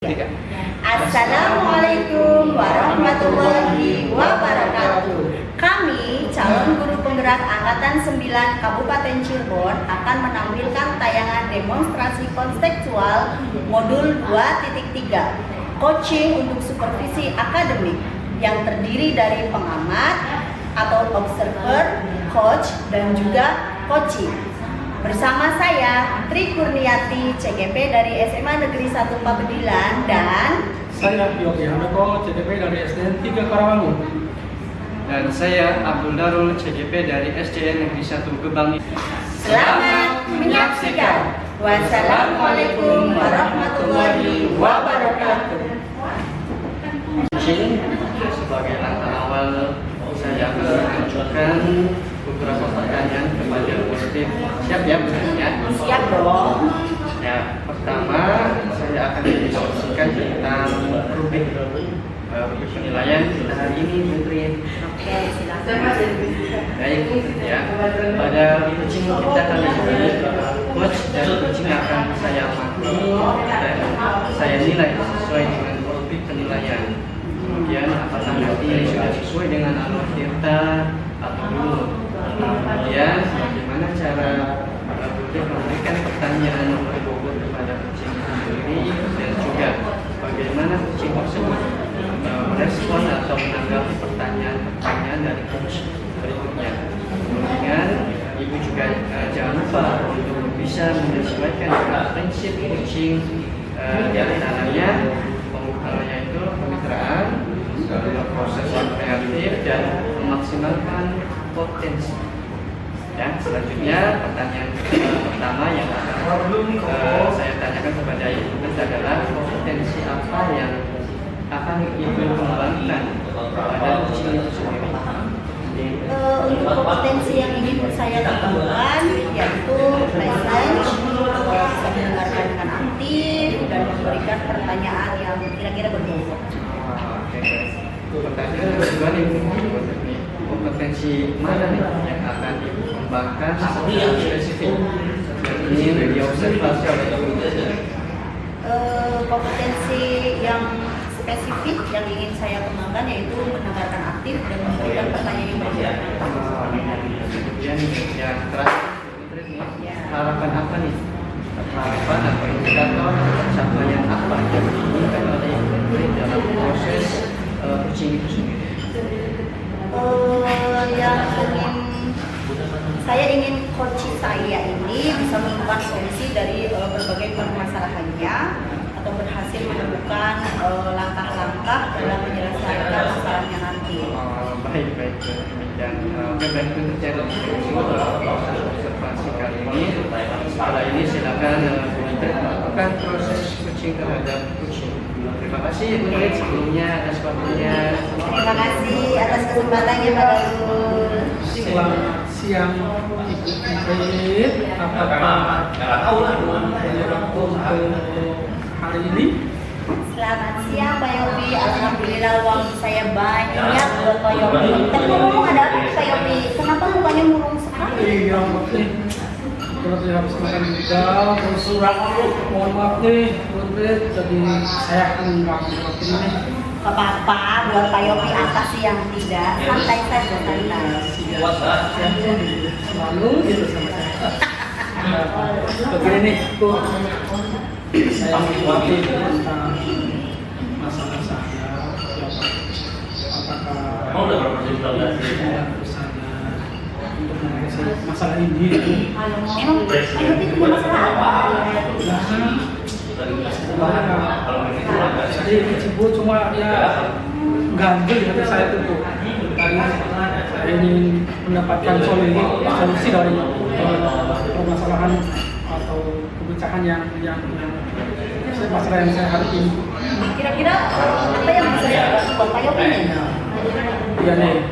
Assalamualaikum warahmatullahi wabarakatuh. Kami, calon guru penggerak Angkatan 9 Kabupaten Cirebon akan menampilkan tayangan demonstrasi konstekstual modul 2.3 Coaching untuk Supervisi Akademik yang terdiri dari pengamat atau observer, coach, dan juga coaching. Bersama saya, Tri Kurniati, CGP dari SMA Negeri 1 Pabedilan, dan saya Yogi Handoko, CGP dari SDN 3 Karawangun. Dan saya Abdul Darul, CGP dari SDN Negeri 1 Gebang. selamat menyaksikan. Wassalamualaikum warahmatullahi wabarakatuh. Sebagai langkah awal, saya akan menunjukkan beberapa pertanyaan kepada murid. Siap ya bertanya? Siap dong. Ya, pertama saya akan mendiskusikan tentang rubrik penilaian kita hari ini, Putri. Oke, silakan. Baik, ya. Pada coaching kita kali ini, coach dan coaching akan saya amati dan saya nilai sesuai dengan rubrik penilaian. Kemudian apakah nanti sudah sesuai dengan alur tirta atau belum. Kemudian bagaimana cara memberikan pertanyaan berbobot kepada kucing sendiri, dan juga bagaimana kucing tersebut merespon atau menanggapi pertanyaan dari coach berikutnya. Kemudian ibu juga jangan lupa untuk bisa menyesuaikan dengan prinsip coaching, di antaranya yaitu kemitraan, proses yang kreatif, dan memaksimalkan potensi. Dan selanjutnya pertanyaan pertama yang akan saya tanyakan kepada ibu adalah kompetensi apa yang akan ibu kembangkan pada kucing itu sendiri. Untuk kompetensi yang ingin saya kembangkan yaitu presence, bisa mendengarkan dengan aktif dan memberikan pertanyaan yang kira-kira berbobot. Pertanyaan kedua nih, kompetensi mana nih yang akan ibu kembangkan secara spesifik? Ini diobservasi oleh ibu. Kompetensi yang spesifik yang ingin saya kembangkan yaitu mendengarkan aktif dan memberikan pertanyaan yang berbobot. Kemudian yang terakhir, harapan apa nih? Harapan atau indikator pencapaian apa yang diinginkan oleh ibu dalam proses coaching itu sendiri? Saya ingin coach saya ini bisa menemukan solusi dari berbagai permasalahannya atau berhasil menemukan langkah-langkah dalam menyelesaikan masalahnya nanti. Baik. Dan baik untuk cari observasi kali ini. Setelah ini silakan melakukan proses coaching terhadap kucing. Terima kasih Ibu Nid sebelumnya atas waktunya. Terima kasih atas kesempatannya Pak Darul. Selamat siang Ibu Nid. Apakah untuk hari ini? Selamat siang Pak Yopi. Alhamdulillah waktu saya banyak buat Pak Yopi. Tapi ngomong ada apa Pak Yopi? Kenapa mukanya murung sekali? Iya, nih. Kalau habis makan juga, terus mohon maaf nih, jadi saya akan mengganggu waktu ini. Gak apa-apa, buat Pak Yopi apa sih yang tidak? Santai saja, santai. Selalu gitu sama saya. Begini nih, saya mengikuti tentang masalah saya. Apakah untuk mengatasi masalah ini? Emang Pak Yopi punya masalah apa? Jadi Cibu cuma ya ganjil hati saya tuh. Tadi saya ingin mendapatkan solusi dari permasalahan atau kebijakan yang masalah yang saya hadapi. Kira-kira apa yang bisa saya lakukan Pak Yopi nih? Iya nih.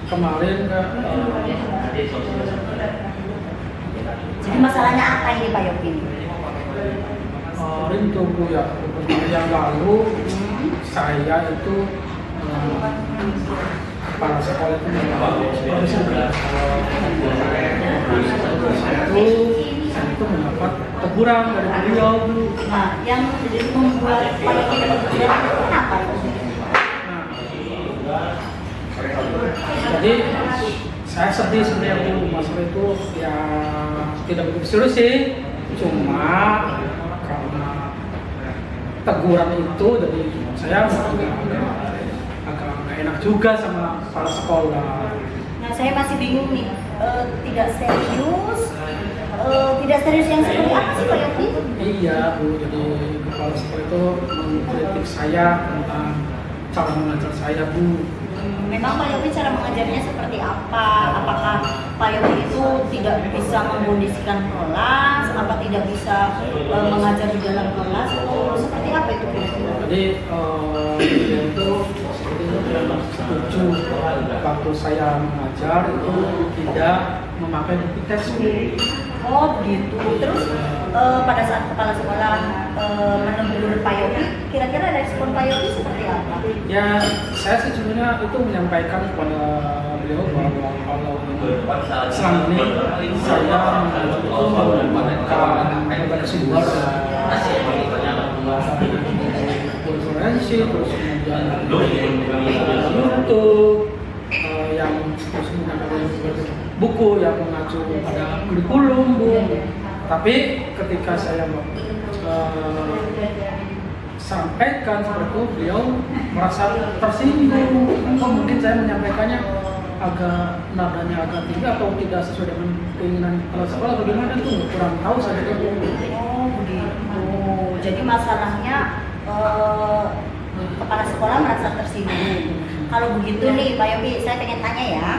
Kemarin Jadi masalahnya apa ini Pak Yopi? kemarin tuh ya, yang lalu saya itu kepala sekolah itu saya itu mendapat teguran dari beliau. Nah, yang membuat Pak Yopi dapat teguran itu kenapa? Jadi saya sedih sebenarnya Bu, masalah itu ya tidak begitu serius sih, cuma karena teguran itu jadi saya agak nggak enak juga sama kepala sekolah. Nah, saya masih bingung nih, tidak serius, tidak serius yang seperti apa sih Pak Yopi? Iya Bu, jadi kepala sekolah itu mengkritik saya tentang cara mengajar saya Bu. Memang Pak Yopi cara mengajarnya seperti apa? Apakah Pak Yopi itu tidak bisa mengkondisikan kelas, apa tidak bisa mengajar di dalam kelas, atau seperti apa itu kira-kira? Jadi dia itu seperti itu tidak setuju waktu saya mengajar itu tidak memakai buku teks Bu. Oh gitu. Terus pada saat kepala sekolah menegur Pak Yopi, kira-kira respon Pak Yopi seperti apa? Ya, saya sejujurnya itu menyampaikan kepada beliau bahwa kalau selama ini saya itu menggunakan berbagai sumber konferensi, terus kemudian YouTube, yang terus menggunakan buku yang mengacu pada kurikulum Bu. Tapi ketika saya sampaikan seperti itu, beliau merasa tersinggung atau mungkin saya menyampaikannya agak nadanya agak tinggi atau tidak sesuai dengan keinginan kepala sekolah, bagaimana itu kurang tahu saya Bu. Oh begitu. Jadi masalahnya kepala sekolah merasa tersinggung. Kalau begitu nih Pak Yopi, saya pengen tanya ya.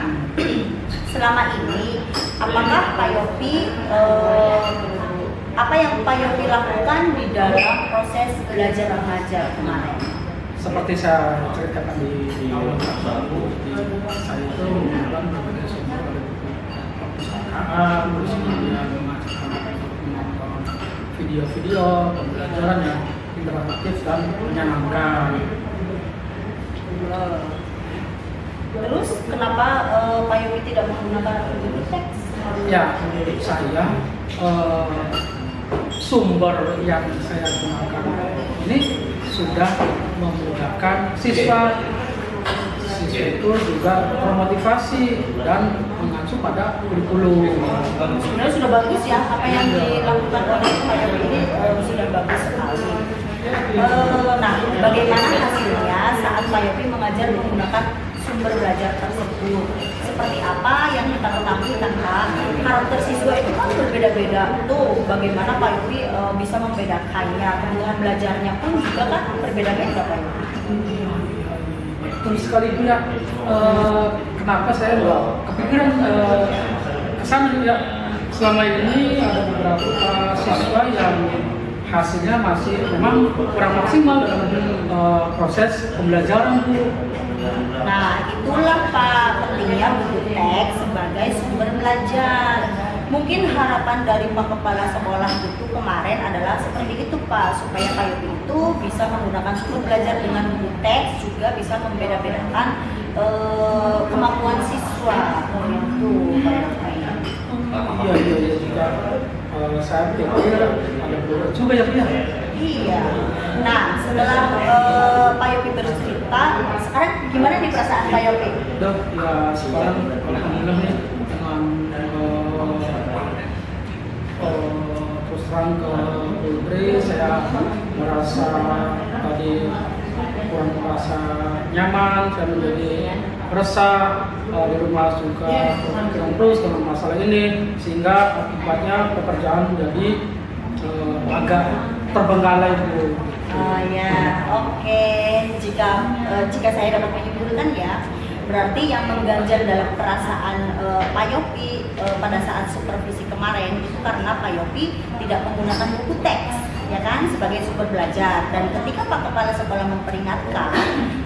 Selama ini, apakah Pak Yopi apa yang Pak Yopi lakukan di dalam proses belajar mengajar kemarin? Seperti saya ceritakan di awal saya itu menggunakan berbagai sumber dari buku perpustakaan, terus kemudian mengajak anak untuk menonton video-video pembelajaran yang interaktif dan menyenangkan. Terus kenapa Pak Yopi tidak menggunakan buku teks? Ya, menurut saya sumber yang saya gunakan ini sudah memudahkan siswa. Siswa itu juga termotivasi dan mengacu pada kurikulum. Sebenarnya sudah bagus ya, apa yang dilakukan oleh Pak Yopi ini sudah bagus sekali. Nah, bagaimana hasilnya saat Pak Yopi mengajar menggunakan sumber belajar tersebut? Seperti apa yang kita ketahui tentang karakter siswa itu kan berbeda-beda tuh. Bagaimana Pak Yopi bisa membedakannya? Kebutuhan belajarnya pun juga kan berbeda-beda Pak Yopi. Betul sekali Bu ya. Kenapa saya nggak kepikiran kesana ya? Selama ini ada beberapa siswa yang hasilnya masih memang kurang maksimal dalam proses pembelajaran Bu. Nah, itulah Pak pentingnya buku teks sebagai sumber belajar. Mungkin harapan dari Pak Kepala Sekolah itu kemarin adalah seperti itu Pak, supaya Pak Yopi itu bisa menggunakan sumber belajar dengan buku teks, juga bisa membeda-bedakan kemampuan siswa. Itu Pak Yopi. Iya juga. Saya pikir ada beberapa juga ya Bu ya. Iya. Nah, setelah Pak Yopi bercerita, sekarang gimana nih perasaan Pak Yopi? Dok, ya sekarang alhamdulillah nih dengan terus terang ke Putri, saya merasa tadi kurang merasa nyaman, saya menjadi resah di rumah juga kepikiran terus dengan masalah ini, sehingga akibatnya pekerjaan menjadi agak terbengkalai Bu. Oh ya, oke. Jika saya dapat menyimpulkan ya, berarti yang mengganjal dalam perasaan Pak Yopi pada saat supervisi kemarin itu karena Pak Yopi tidak menggunakan buku teks, ya kan, sebagai sumber belajar. Dan ketika Pak Kepala Sekolah memperingatkan,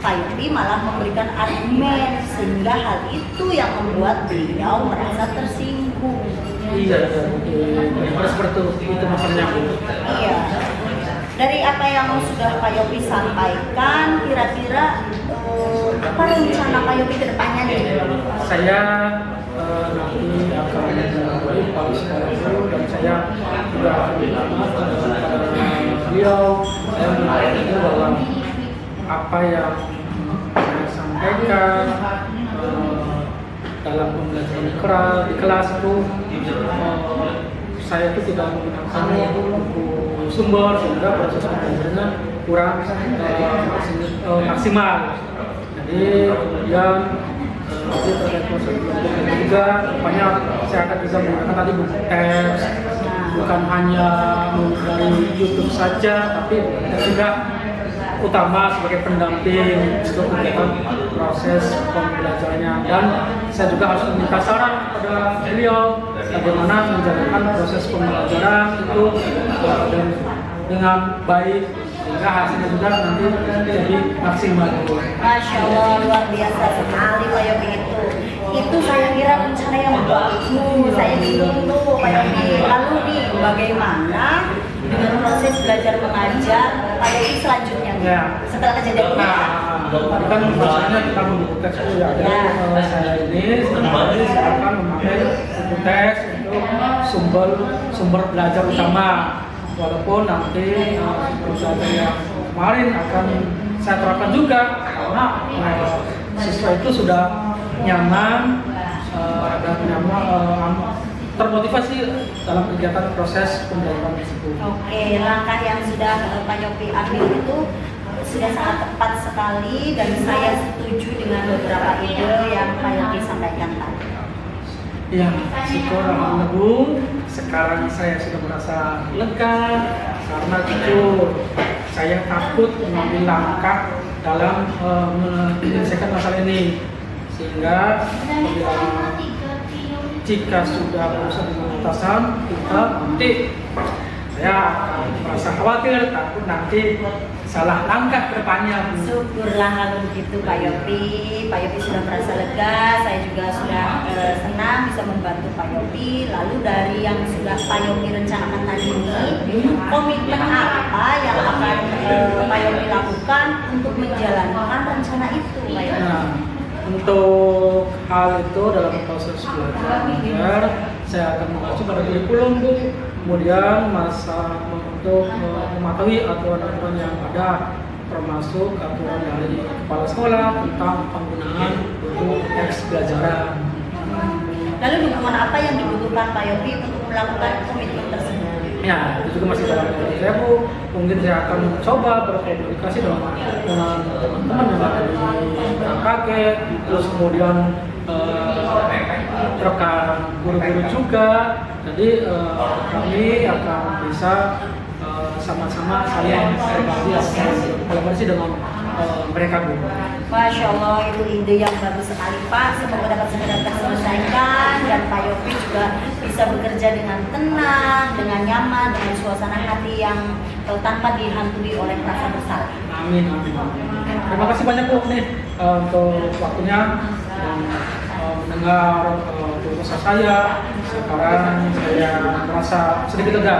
Pak Yopi malah memberikan argumen, sehingga hal itu yang membuat beliau merasa tersinggung. Iya, seperti itu masalahnya Bu. Iya. Dari apa yang sudah Pak Yopi sampaikan, kira-kira apa rencana Pak Yopi ke depannya nih? Saya nanti akan melalui kepala sekolah itu, dan saya juga akan minta maaf kepada beliau. Saya mengatakan bahwa apa yang saya sampaikan dalam pembelajaran di kelas itu saya itu tidak menggunakan buku sumber, sehingga proses pembelajarannya kurang maksimal. Jadi kemudian nanti terkait proses belajar juga, rupanya saya akan bisa menggunakan tadi buku teks, bukan hanya dari YouTube saja, tapi juga utama sebagai pendamping untuk kegiatan proses pembelajarannya. Dan saya juga harus meminta saran kepada beliau bagaimana menjalankan proses pembelajaran itu dengan baik, sehingga hasilnya juga nanti jadi maksimal. Masya Allah, luar biasa sekali Pak Yopi itu saya kira rencana yang bagus. Saya bingung tuh Pak Yopi. Lalu nih bagaimana dengan proses belajar mengajar Pak Yopi selanjutnya Ya. setelah kejadian ini? Tadi kan bahasanya kita membuku teks itu ya. Jadi saya ini saya akan memakai buku teks untuk sumber belajar utama. Walaupun nanti sumber belajar yang kemarin akan saya terapkan juga, karena siswa itu sudah nyaman dan termotivasi dalam kegiatan proses pembelajaran tersebut. Oke, langkah yang sudah Pak Yopi ambil itu sudah sangat tepat sekali, dan saya setuju dengan beberapa ide yang Pak Yopi sampaikan tadi. Ya, syukur alhamdulillah. Sekarang saya sudah merasa lega, karena jujur saya takut mengambil langkah dalam menyelesaikan masalah ini, sehingga jika sudah berusaha dengan atasan kita, nanti saya akan merasa khawatir, takut nanti salah langkah ke depannya. Syukurlah kalau begitu Pak Yopi. Pak Yopi sudah merasa lega, saya juga sudah senang bisa membantu Pak Yopi. Lalu dari yang sudah Pak Yopi rencanakan tadi ini, komitmen apa yang akan Pak Yopi lakukan untuk menjalankan rencana itu Pak Yopi? Nah, untuk hal itu dalam proses belajar, saya akan mengacu pada kurikulum, Bu. Kemudian untuk mematuhi aturan-aturan yang ada, termasuk aturan dari kepala sekolah tentang penggunaan buku teks pelajaran. Lalu dukungan apa yang dibutuhkan Pak Yopi untuk melakukan komitmen tersebut? Ya, itu juga masih dalam proses saya, Bu. Mungkin saya akan coba berkomunikasi dengan teman-teman yang ada di KKG, terus kemudian rekan guru-guru juga. Jadi kami akan bisa sama-sama saling kolaborasi dengan mereka, Bu. Masya Allah, itu ide yang bagus sekali Pak. Semoga dapat segera terselesaikan, dan Pak Yopi juga bisa bekerja dengan tenang, dengan nyaman, dengan suasana hati yang tanpa dihantui oleh rasa bersalah. Amin, amin. Terima kasih banyak, Bu, nih untuk waktunya dan mendengar proposal saya. Sekarang saya merasa sedikit lega.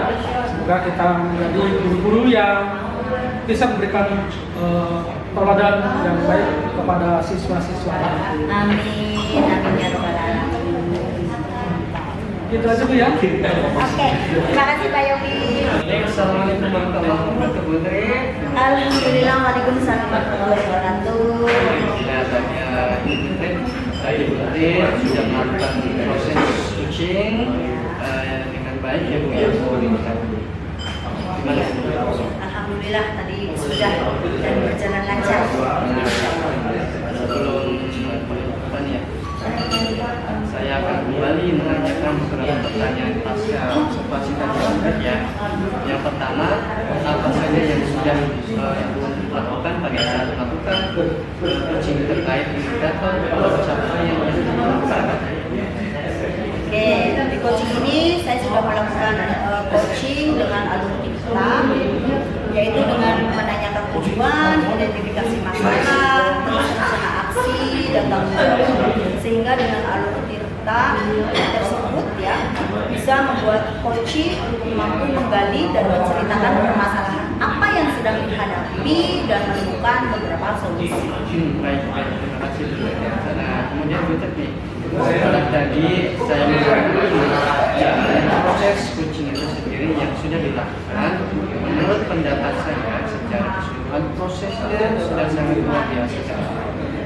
Semoga kita menjadi guru-guru yang bisa memberikan perladan yang baik kepada siswa-siswa. Amin, amin ya Rabbal Alamin. Itu aja, Bu, ya. Oke, terima kasih Pak Yopi. Assalamualaikum warahmatullahi wabarakatuh. Alhamdulillah, waalaikumsalam warahmatullahi wabarakatuh. Adanya internet, saya sudah melakukan proses coaching dengan baik ya, Bu, ya. Gimana, Bu? Alhamdulillah tadi sudah dan berjalan lancar. Sebelum penutupan ya, saya akan kembali menanyakan beberapa pertanyaan pasca observasi tadi ya. Yang pertama, apa saja yang sudah dilakukan pada saat melakukan coaching terkait indikator siapa yang dilakukan? Oke, di coaching ini saya sudah melakukan coaching dengan alumni kita, yaitu dengan menanyakan tujuan, identifikasi masalah, terus rencana aksi dan tanggung jawab, sehingga dengan alumni kita tersebut ya bisa membuat coaching untuk mampu menggali dan menceritakan permasalahan apa yang sedang dihadapi dan menemukan beberapa solusi. Baik, terima kasih. Nah, kemudian berikutnya Setelah tadi saya mengakui proses coaching itu sendiri yang sudah dilakukan, menurut pendapat saya secara keseluruhan prosesnya sudah sangat luar biasa,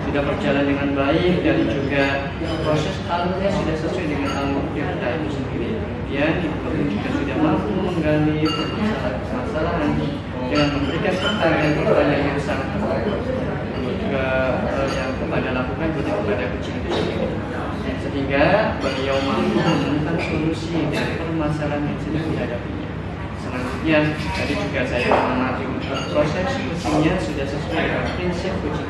sudah berjalan dengan baik dan juga proses alurnya sudah sesuai dengan alur kita itu sendiri. Kemudian Ibu juga sudah mampu menggali permasalahan dengan memberikan pertanyaan yang sangat tepat, juga yang kepada lakukan kepada kucing itu sendiri, sehingga beliau mampu menemukan solusi dari permasalahan yang sedang dihadapinya. Selanjutnya, tadi juga saya mengamati proses kucingnya sudah sesuai dengan prinsip kucing.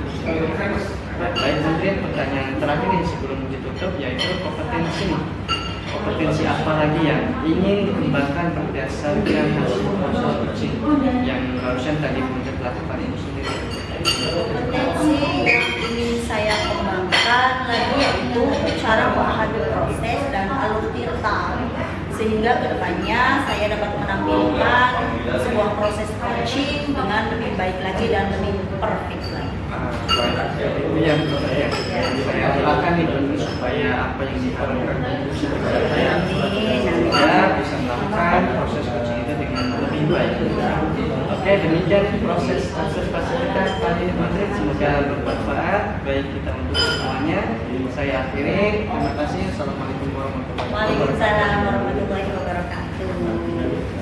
Baik, kemudian pertanyaan terakhir yang sebelum ditutup yaitu kompetensi apa lagi yang ingin dikembangkan berdasarkan hasil proses kucing yang barusan tadi kita lakukan itu sendiri. Kompetensi yang ingin saya kembangkan lagi yaitu cara memahami proses dan alur cerita, sehingga kedepannya saya dapat menampilkan sebuah proses coaching dengan lebih baik lagi dan lebih perfect lagi. Itu yang saya lakukan itu supaya apa yang diharapkan saya bisa melakukan proses coaching itu dengan lebih baik. Oke, demikian proses observasi kita kali ini Madrid. Semoga bermanfaat baik kita untuk semuanya. Saya akhiri. Terima kasih. Assalamualaikum warahmatullahi wabarakatuh. Waalaikumsalam warahmatullahi wabarakatuh.